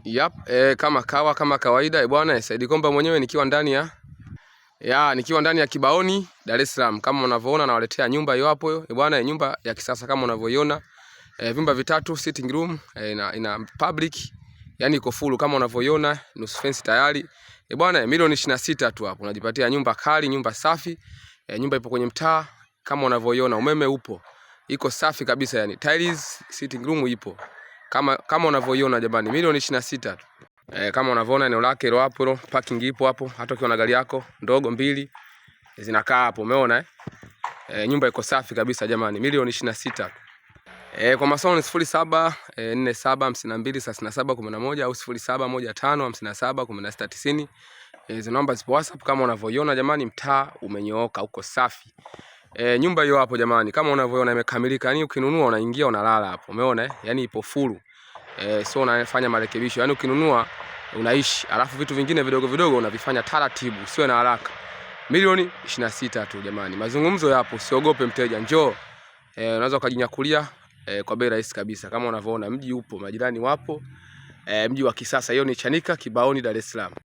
Yap, kama kawaida bwana Said Komba mwenyewe nikiwa ndani ya Kibaoni Dar es Salaam. Kama unavyoona nawaletea nyumba hiyo hapo bwana, nyumba ya kisasa kama unavyoiona. Vyumba vitatu, sitting room, ina public, yani iko full kama unavyoiona, nusu fence tayari. Bwana milioni 26 tu hapo unajipatia nyumba kali, nyumba safi. Nyumba ipo kwenye mtaa kama unavyoiona, umeme upo. Iko safi kabisa yani. Tiles, sitting room ipo. Kama unavyoiona jamani, milioni 26 tu. Kama unavyoona eneo lake hilo hapo, parking ipo hapo, hata ukiwa na gari yako ndogo mbili zinakaa hapo, umeona nyumba iko safi kabisa jamani, milioni 26 tu. Kwa masomo ni 0747523711 au 0715571690. Hizo namba zipo WhatsApp kama unavyoiona jamani, mtaa umenyooka, uko safi. Nyumba hiyo hapo jamani, kama unavyoiona imekamilika, yani ukinunua unaingia unalala hapo, umeona yani ipo full. So unafanya marekebisho, yani ukinunua unaishi, alafu vitu vingine vidogo vidogo unavifanya taratibu, usiwe na haraka. Milioni 26 tu jamani, mazungumzo yapo, usiogope mteja, njoo. Unaweza ukajinyakulia kwa bei rahisi kabisa. Kama unavyoona mji upo, majirani wapo, mji wa kisasa. Hiyo ni Chanika Kibaoni Dar es Salaam.